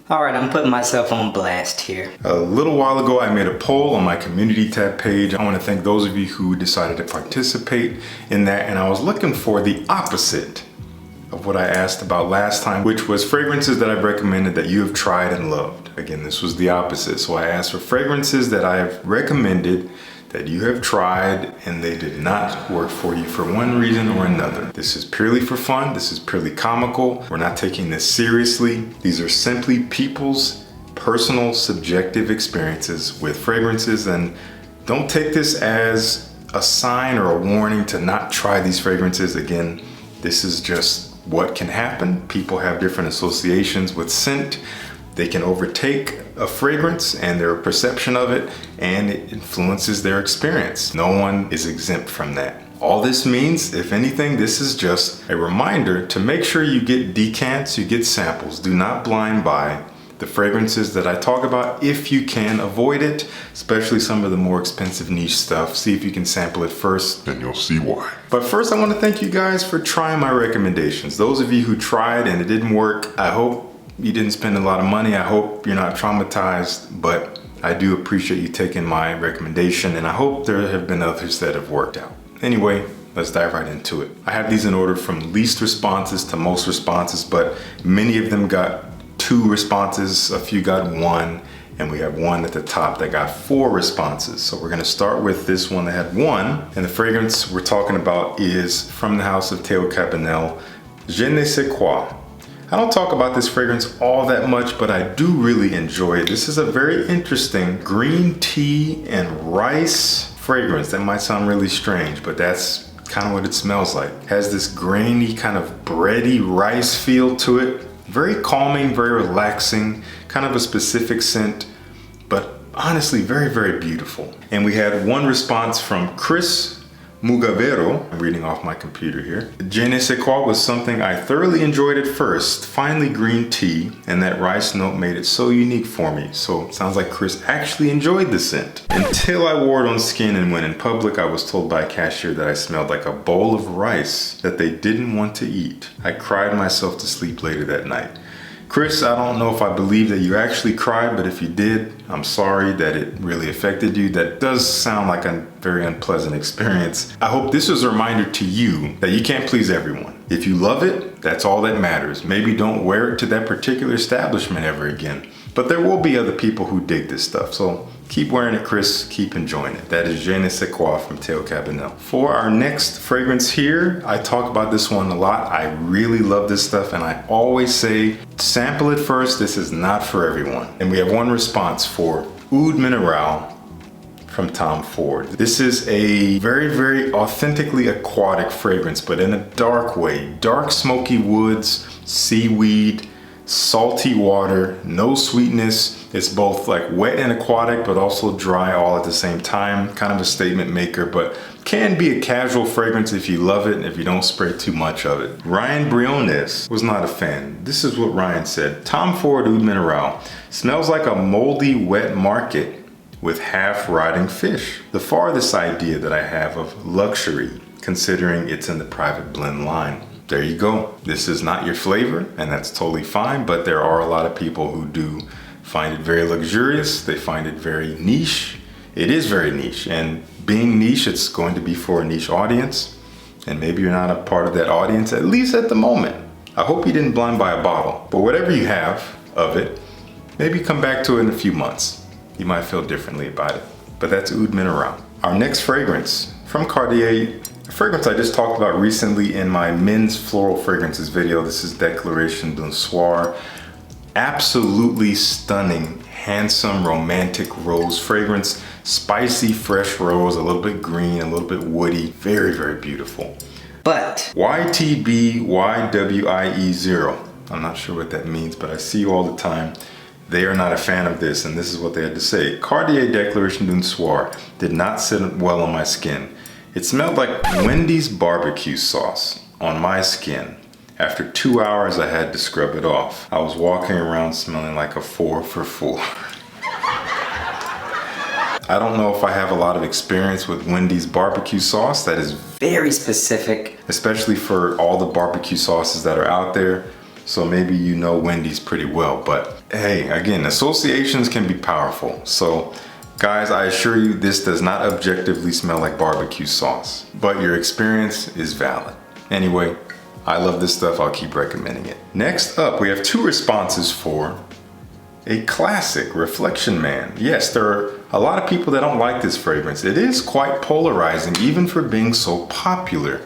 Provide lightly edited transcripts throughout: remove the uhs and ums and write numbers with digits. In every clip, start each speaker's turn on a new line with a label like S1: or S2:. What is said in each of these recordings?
S1: Alright, I'm putting myself on blast here.
S2: A little while ago, I made a poll on my community tab page. I want to thank those of you who decided to participate in that, and I was looking for the opposite of what I asked about last time, which was fragrances that I've recommended that you have tried and loved. Again, this was the opposite. So I asked for fragrances that I have recommended that you have tried and they did not work for you for one reason or another. This is purely for fun. This is purely comical. We're not taking this seriously. These are simply people's personal subjective experiences with fragrances, and don't take this as a sign or a warning to not try these fragrances. Again, this is just what can happen. People have different associations with scent. They can overtake a fragrance and their perception of it, and it influences their experience. No one is exempt from that. All this means, if anything, this is just a reminder to make sure you get decants, you get samples. Do not blind buy the fragrances that I talk about if you can avoid it, especially some of the more expensive niche stuff. See if you can sample it first, and you'll see why. But first, I want to thank you guys for trying my recommendations. Those of you who tried and it didn't work, I hope you didn't spend a lot of money. I hope you're not traumatized, but I do appreciate you taking my recommendation, and I hope there have been others that have worked out. Anyway, let's dive right into it. I have these in order from least responses to most responses, but many of them got 2 responses, a few got 1, and we have one at the top that got 4 responses. So we're gonna start with this one that had 1, and the fragrance we're talking about is from the house of Theo Cabanel, Je ne sais quoi. I don't talk about this fragrance all that much, but I do really enjoy it. This is a very interesting green tea and rice fragrance. That might sound really strange, but that's kind of what it smells like. It has this grainy kind of bready rice feel to it. Very calming, very relaxing, kind of a specific scent, but honestly very, very beautiful. And we had one response from Chris Mugavero. I'm reading off my computer here. Je ne sais quoi was something I thoroughly enjoyed at first. Finally, green tea and that rice note made it so unique for me. So it sounds like Chris actually enjoyed the scent. Until I wore it on skin, and when in public I was told by a cashier that I smelled like a bowl of rice that they didn't want to eat. I cried myself to sleep later that night. Chris, I don't know if I believe that you actually cried, but if you did, I'm sorry that it really affected you. That does sound like a very unpleasant experience. I hope this was a reminder to you that you can't please everyone. If you love it, that's all that matters. Maybe don't wear it to that particular establishment ever again. But there will be other people who dig this stuff, so keep wearing it, Chris. Keep enjoying it. That is Je ne sais quoi from Theo Cabanel. For our next fragrance here, I talk about this one a lot. I really love this stuff, and I always say, sample it first. This is not for everyone. And we have one response for Oud Minerale from Tom Ford. This is a very, very authentically aquatic fragrance, but in a dark way. Dark smoky woods, seaweed, salty water, no sweetness. It's both like wet and aquatic, but also dry all at the same time. Kind of a statement maker, but can be a casual fragrance if you love it and if you don't spray too much of it. Ryan Briones was not a fan. This is what Ryan said. Tom Ford Oud Minerale smells like a moldy, wet market with half-rotting fish. The farthest idea that I have of luxury, considering it's in the private blend line. There you go. This is not your flavor, and that's totally fine, but there are a lot of people who do find it very luxurious. They find it very niche. It is very niche, and being niche, it's going to be for a niche audience, and maybe you're not a part of that audience, at least at the moment. I hope you didn't blind buy a bottle, but whatever you have of it, maybe come back to it in a few months. You might feel differently about it, but that's Oud Minerale. Our next fragrance from Cartier, a fragrance I just talked about recently in my men's floral fragrances video. This is Declaration d'un Soir. Absolutely stunning, handsome, romantic rose fragrance. Spicy, fresh rose, a little bit green, a little bit woody. Very, very beautiful.
S1: But
S2: YTBYWIE0. I'm not sure what that means, but I see you all the time. They are not a fan of this, and this is what they had to say. Cartier Declaration d'un Soir did not sit well on my skin. It smelled like Wendy's barbecue sauce on my skin. After 2 hours, I had to scrub it off. I was walking around smelling like a 4 for 4. I don't know if I have a lot of experience with Wendy's barbecue sauce. That is
S1: very specific.
S2: Especially for all the barbecue sauces that are out there. So maybe you know Wendy's pretty well, but hey, again, associations can be powerful. So guys, I assure you this does not objectively smell like barbecue sauce, but your experience is valid. Anyway, I love this stuff, I'll keep recommending it. Next up, we have 2 responses for a classic, Reflection Man. Yes, there are a lot of people that don't like this fragrance. It is quite polarizing, even for being so popular,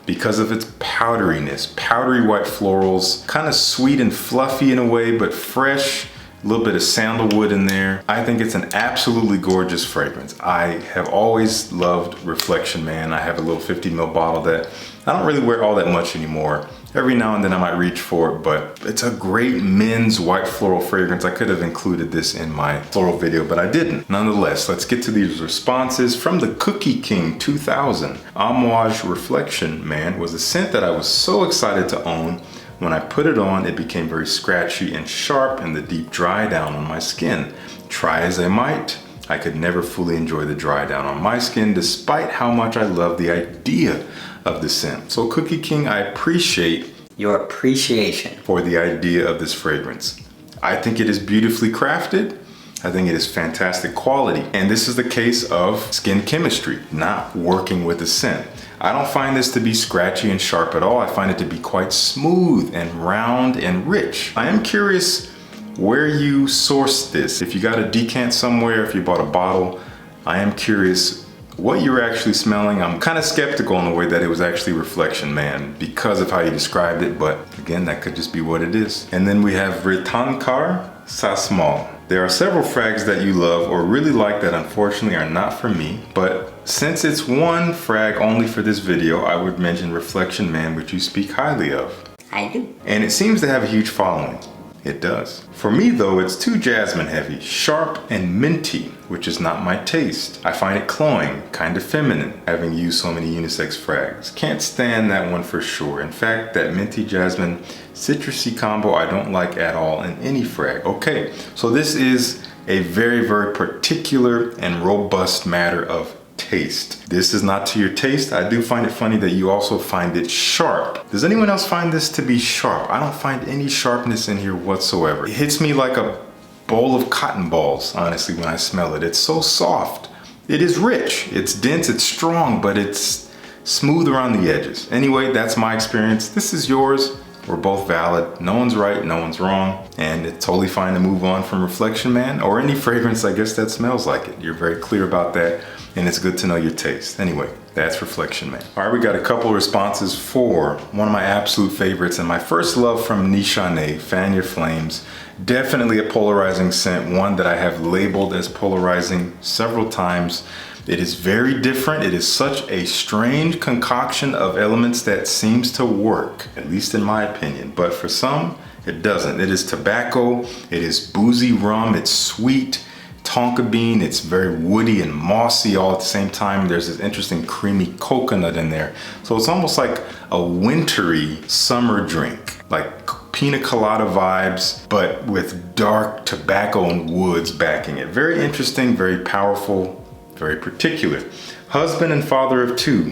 S2: because of its powderiness. Powdery white florals, kind of sweet and fluffy in a way, but fresh, a little bit of sandalwood in there. I think it's an absolutely gorgeous fragrance. I have always loved Reflection Man. I have a little 50 ml bottle that I don't really wear all that much anymore. Every now and then I might reach for it, but it's a great men's white floral fragrance. I could have included this in my floral video, but I didn't. Nonetheless, let's get to these responses. From the Cookie King 2000, Amouage Reflection Man was a scent that I was so excited to own. When I put it on, it became very scratchy and sharp in the deep dry down on my skin. Try as I might, I could never fully enjoy the dry down on my skin despite how much I love the idea of the scent. So Cookie King, I appreciate
S1: your appreciation
S2: for the idea of this fragrance. I think it is beautifully crafted. I think it is fantastic quality. And this is the case of skin chemistry, not working with the scent. I don't find this to be scratchy and sharp at all. I find it to be quite smooth and round and rich. I am curious where you sourced this. If you got a decant somewhere, if you bought a bottle, I am curious what you're actually smelling. I'm kind of skeptical in the way that it was actually Reflection Man because of how you described it, but again, that could just be what it is. And then we have Retankar Sasmal. There are several frags that you love or really like that unfortunately are not for me, but since it's one frag only for this video, I would mention Reflection Man, which you speak highly of.
S1: I do.
S2: And it seems to have a huge following. It does. For me though, it's too jasmine heavy, sharp and minty, which is not my taste. I find it cloying, kind of feminine, having used so many unisex frags. Can't stand that one for sure. In fact, that minty jasmine citrusy combo I don't like at all in any frag. Okay, so this is a very, very particular and robust matter of taste. This is not to your taste. I do find it funny that you also find it sharp. Does anyone else find this to be sharp? I don't find any sharpness in here whatsoever. It hits me like a bowl of cotton balls, honestly, when I smell it. It's so soft. It is rich, it's dense, it's strong, but it's smooth around the edges. Anyway, that's my experience. This is yours. We're both valid. No one's right, no one's wrong. And it's totally fine to move on from Reflection Man or any fragrance, I guess, that smells like it. You're very clear about that. And it's good to know your taste. Anyway, that's Reflection Man. All right, we got a couple responses for one of my absolute favorites and my first love from Nishane, Fan Your Flames. Definitely a polarizing scent, one that I have labeled as polarizing several times. It is very different. It is such a strange concoction of elements that seems to work, at least in my opinion. But for some, it doesn't. It is tobacco, it is boozy rum, it's sweet, tonka bean, it's very woody and mossy all at the same time. There's this interesting creamy coconut in there. So it's almost like a wintry summer drink, like pina colada vibes, but with dark tobacco and woods backing it. Very interesting, very powerful, very particular. Husband and father of 2.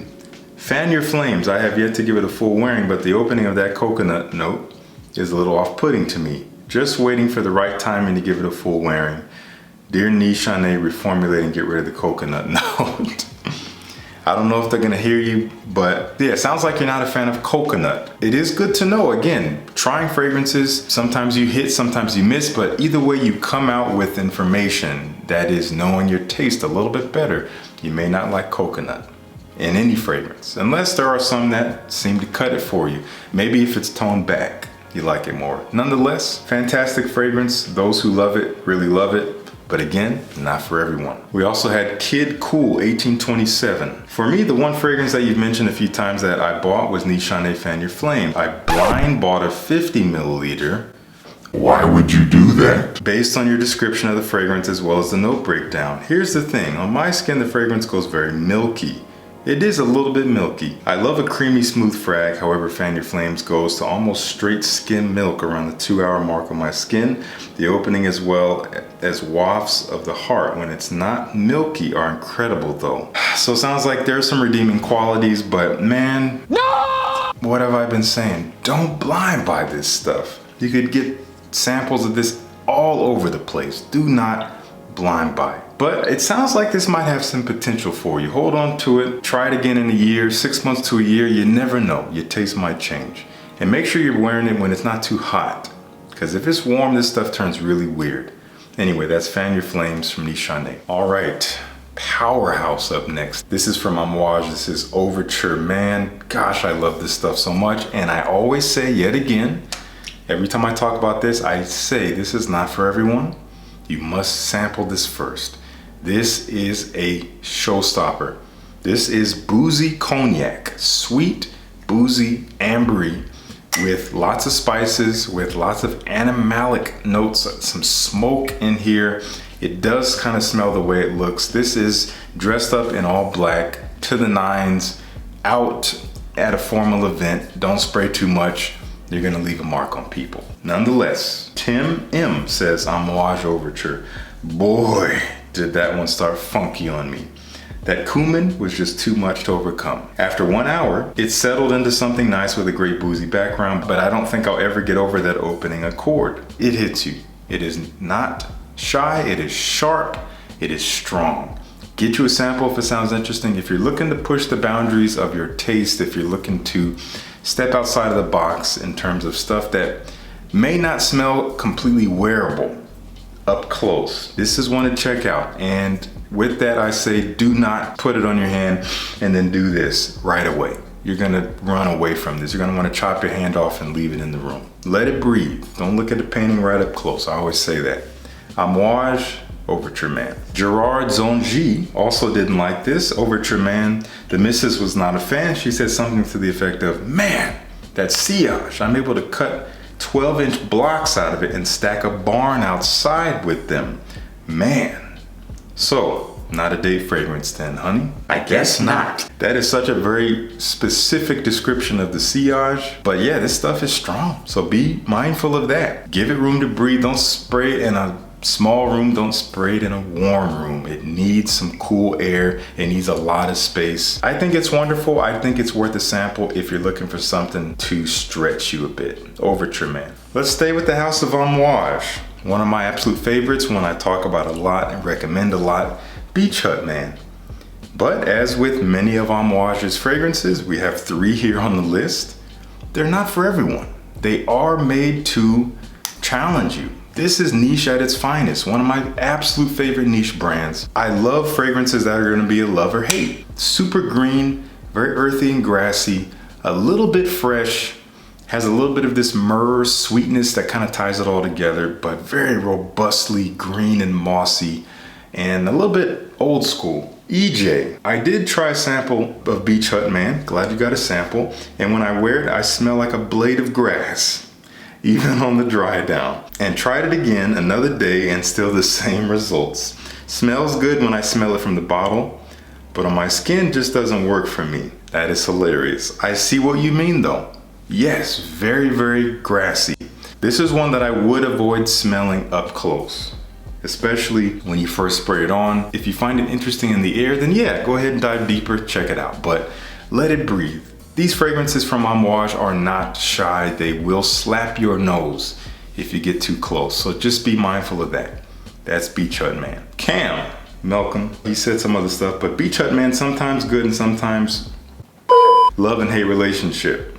S2: Fan Your Flames. I have yet to give it a full wearing, but the opening of that coconut note is a little off-putting to me. Just waiting for the right timing to give it a full wearing. Dear Nishane, reformulate and get rid of the coconut note. I don't know if they're gonna hear you, but yeah, it sounds like you're not a fan of coconut. It is good to know, again, trying fragrances, sometimes you hit, sometimes you miss, but either way you come out with information that is knowing your taste a little bit better. You may not like coconut in any fragrance, unless there are some that seem to cut it for you. Maybe if it's toned back, you like it more. Nonetheless, fantastic fragrance. Those who love it really love it. But again, not for everyone. We also had Kid Cool 1827. For me, the one fragrance that you've mentioned a few times that I bought was Nishane Fan Your Flame. I blind bought a 50 milliliter.
S3: Why would you do that?
S2: Based on your description of the fragrance as well as the note breakdown. Here's the thing, on my skin the fragrance goes very milky. It is a little bit milky. I love a creamy smooth frag, however Fan Your Flames goes to almost straight skim milk around the 2-hour mark on my skin. The opening as well as wafts of the heart when it's not milky are incredible though. So it sounds like there's some redeeming qualities, but man, no! What have I been saying? Don't blind buy this stuff. You could get samples of this all over the place. Do not blind buy. But it sounds like this might have some potential for you. Hold on to it. Try it again in a year, 6 months to a year. You never know. Your taste might change. And make sure you're wearing it when it's not too hot. Because if it's warm, this stuff turns really weird. Anyway, that's Fan Your Flames from Nishane. All right, powerhouse up next. This is from Amouage. This is Overture Man. Gosh, I love this stuff so much. And I always say yet again, every time I talk about this, I say this is not for everyone. You must sample this first. This is a showstopper. This is boozy cognac, sweet, boozy, ambery, with lots of spices, with lots of animalic notes, some smoke in here. It does kind of smell the way it looks. This is dressed up in all black, to the nines, out at a formal event. Don't spray too much. You're gonna leave a mark on people. Nonetheless, Tim M says Amouage Overture. Boy, did that one start funky on me. That cumin was just too much to overcome. After 1 hour, it settled into something nice with a great boozy background, but I don't think I'll ever get over that opening accord. It hits you. It is not shy, it is sharp, it is strong. Get you a sample if it sounds interesting. If you're looking to push the boundaries of your taste, if you're looking to step outside of the box in terms of stuff that may not smell completely wearable up close, this is one to check out. And with that, I say do not put it on your hand and then do this right away. You're gonna run away from this. You're gonna wanna chop your hand off and leave it in the room. Let it breathe. Don't look at the painting right up close. I always say that. Amouage Overture Man. Gerard Zonji also didn't like this. Overture Man, the missus was not a fan. She said something to the effect of, man, that sillage, I'm able to cut 12-inch blocks out of it and stack a barn outside with them. Man. So, not a day fragrance then, honey?
S1: I guess not.
S2: That is such a very specific description of the sillage. But yeah, this stuff is strong. So be mindful of that. Give it room to breathe. Don't spray it in a small room. Don't spray it in a warm room. It needs some cool air. It needs a lot of space. I think it's wonderful. I think it's worth a sample if you're looking for something to stretch you a bit. Overture Man. Let's stay with the house of Amouage. One of my absolute favorites, one I talk about a lot and recommend a lot, Beach Hut Man. But as with many of Amouage's fragrances, we have 3 here on the list. They're not for everyone. They are made to challenge you. This is niche at its finest, one of my absolute favorite niche brands. I love fragrances that are gonna be a love or hate. Super green, very earthy and grassy, a little bit fresh, has a little bit of this myrrh sweetness that kind of ties it all together, but very robustly green and mossy, and a little bit old school. EJ, I did try a sample of Beach Hut Man, glad you got a sample, and when I wear it, I smell like a blade of grass, even on the dry down. And tried it again another day and still the same results. Smells good when I smell it from the bottle, but on my skin just doesn't work for me. That is hilarious. I see what you mean though. Yes, very, very grassy. This is one that I would avoid smelling up close, especially when you first spray it on. If you find it interesting in the air, then yeah, go ahead and dive deeper, check it out, but let it breathe. These fragrances from Amouage are not shy. They will slap your nose if you get too close, so just be mindful of that. That's Beach Hut Man. Cam Malcolm, he said some other stuff, but Beach Hut Man, sometimes good and sometimes love and hate relationship.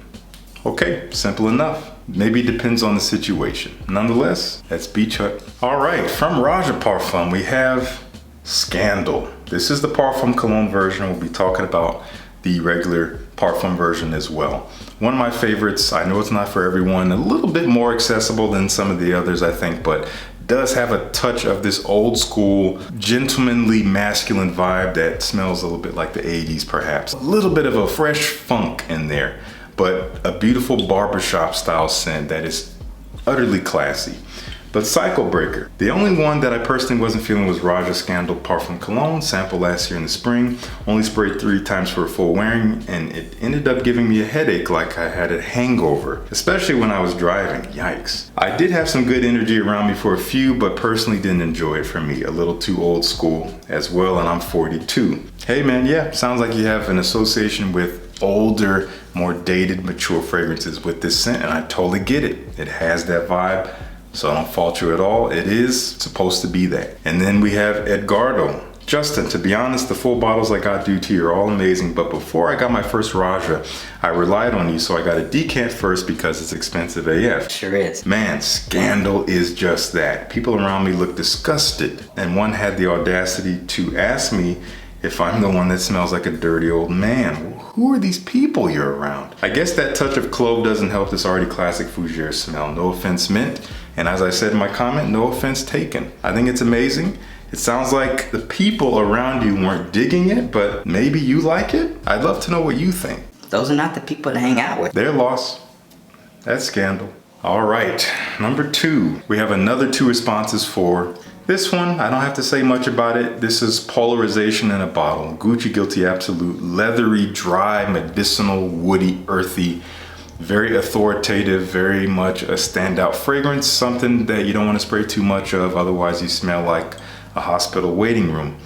S2: Okay, simple enough. Maybe it depends on the situation. Nonetheless, that's Beach Hut. All right, from Roja Parfum, we have Scandal. This is the Parfum Cologne version. We'll be talking about the regular Parfum version as well. One of my favorites. I know it's not for everyone. A little bit more accessible than some of the others, I think, but does have a touch of this old school, gentlemanly, masculine vibe that smells a little bit like the 80s, perhaps. A little bit of a fresh funk in there, but a beautiful barbershop style scent that is utterly classy. But Cycle Breaker, the only one that I personally wasn't feeling was Roja Scandal Parfum Cologne, sample last year in the spring. Only sprayed 3 times for a full wearing, and it ended up giving me a headache like I had a hangover, especially when I was driving, yikes. I did have some good energy around me for a few, but personally didn't enjoy it for me. A little too old school as well, and I'm 42. Hey man, yeah, sounds like you have an association with older, more dated, mature fragrances with this scent, and I totally get it. It has that vibe, so I don't fault you at all. It is supposed to be that. And then we have Edgardo. Justin, to be honest, the full bottles I got due to you are all amazing, but before I got my first Roja, I relied on you, so I got a decant first because it's expensive AF.
S1: Sure is.
S2: Man, scandal is just that. People around me look disgusted, and one had the audacity to ask me if I'm the one that smells like a dirty old man. Who are these people you're around? I guess that touch of clove doesn't help this already classic fougere smell. No offense meant, and as I said in my comment, no offense taken. I think it's amazing. It sounds like the people around you weren't digging it, but maybe you like it? I'd love to know what you think.
S1: Those are not the people to hang out with.
S2: Their loss. That's scandal. All right, number 2. We have another 2 responses for this one. I don't have to say much about it. This is Polarization in a Bottle. Gucci Guilty Absolute. Leathery, dry, medicinal, woody, earthy. Very authoritative, very much a standout fragrance. Something that you don't want to spray too much of, otherwise you smell like a hospital waiting room.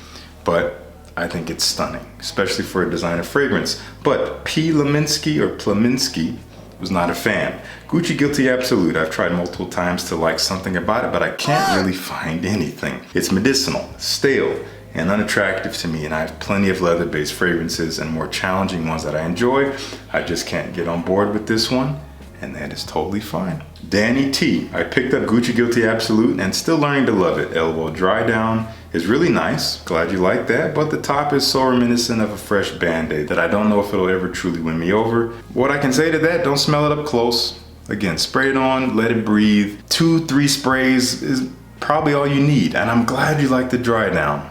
S2: But I think it's stunning, especially for a designer fragrance. But P. Leminski or Pleminsky was not a fan. Gucci Guilty Absolute, I've tried multiple times to like something about it, but I can't really find anything. It's medicinal, stale, and unattractive to me, and I have plenty of leather-based fragrances and more challenging ones that I enjoy. I just can't get on board with this one, and that is totally fine. Danny T. I picked up Gucci Guilty Absolute and still learning to love it. Elbow dry down is really nice. Glad you like that, but the top is so reminiscent of a fresh Band-Aid that I don't know if it'll ever truly win me over. What I can say to that, don't smell it up close. Again, spray it on, let it breathe. 2-3 sprays is probably all you need, and I'm glad you like the dry down.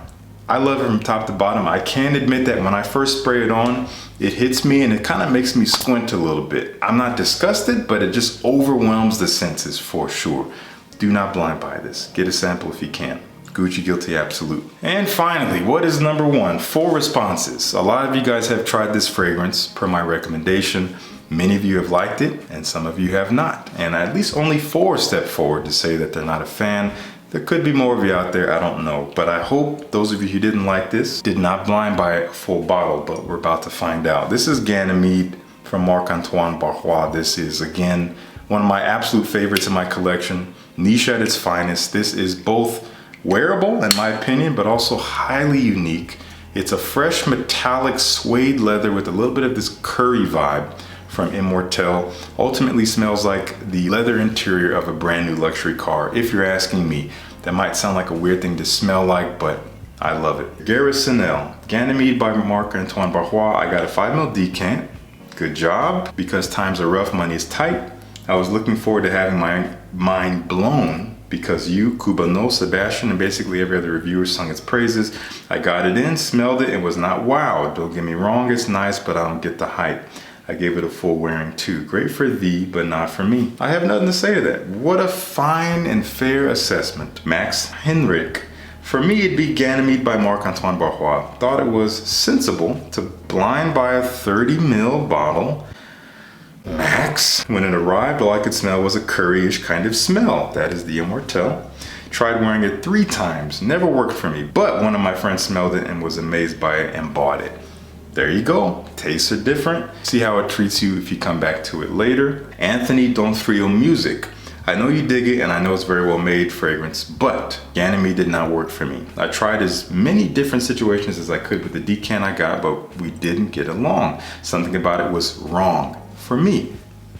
S2: I love it from top to bottom. I can admit that when I first spray it on, it hits me and it kind of makes me squint a little bit. I'm not disgusted, but it just overwhelms the senses for sure. Do not blind buy this. Get a sample if you can. Gucci Guilty Absolute. And finally, what is number 1? 4 responses. A lot of you guys have tried this fragrance per my recommendation. Many of you have liked it and some of you have not. And at least only 4 stepped forward to say that they're not a fan. There could be more of you out there, I don't know. But I hope those of you who didn't like this did not blind buy a full bottle, but we're about to find out. This is Ganymede from Marc-Antoine Barrois. This is, again, one of my absolute favorites in my collection. Niche at its finest. This is both wearable, in my opinion, but also highly unique. It's a fresh metallic suede leather with a little bit of this curry vibe from Immortelle. Ultimately smells like the leather interior of a brand new luxury car, if you're asking me. That might sound like a weird thing to smell like, but I love it. Garrisonel, Ganymede by Marc-Antoine Barrois. I got a 5ml decant. Good job. Because times are rough, money is tight. I was looking forward to having my mind blown because you, Cubano, Sebastian, and basically every other reviewer sung its praises. I got it in, smelled it, and was not wowed. Don't get me wrong, it's nice, but I don't get the hype. I gave it a full wearing too. Great for thee, but not for me. I have nothing to say to that. What a fine and fair assessment. Max Henrik. For me, it'd be Ganymede by Marc-Antoine Barrois. Thought it was sensible to blind buy a 30ml bottle. Max. When it arrived, all I could smell was a curryish kind of smell. That is the Immortelle. Tried wearing it 3 times. Never worked for me, but one of my friends smelled it and was amazed by it and bought it. There you go. Tastes are different. See how it treats you if you come back to it later. Anthony Donfrio Music. I know you dig it and I know it's very well made fragrance, but Ganymede did not work for me. I tried as many different situations as I could with the decant I got, but we didn't get along. Something about it was wrong for me.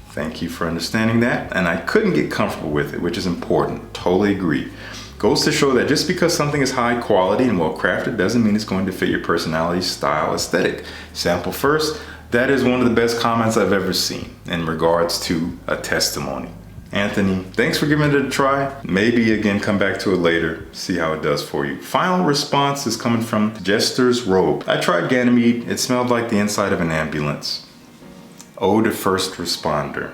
S2: Thank you for understanding that. And I couldn't get comfortable with it, which is important. Totally agree. Goes to show that just because something is high quality and well crafted doesn't mean it's going to fit your personality, style, aesthetic. Sample first. That is one of the best comments I've ever seen in regards to a testimony. Anthony, thanks for giving it a try. Maybe again, come back to it later, see how it does for you. Final response is coming from Jester's Robe. I tried Ganymede. It smelled like the inside of an ambulance. Oh, the first responder.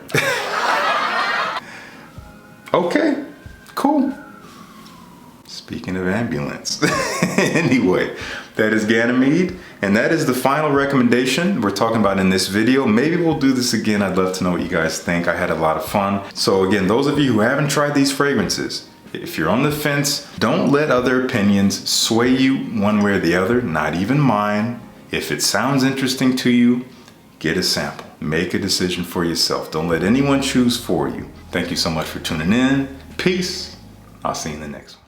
S2: Okay, cool. Speaking of ambulance. Anyway, that is Ganymede, and that is the final recommendation we're talking about in this video. Maybe we'll do this again. I'd love to know what you guys think. I had a lot of fun. So again, those of you who haven't tried these fragrances, if you're on the fence, don't let other opinions sway you one way or the other, not even mine. If it sounds interesting to you, Get a sample. Make a decision for yourself. Don't let anyone choose for you. Thank you so much for tuning in. Peace. I'll see you in the next one.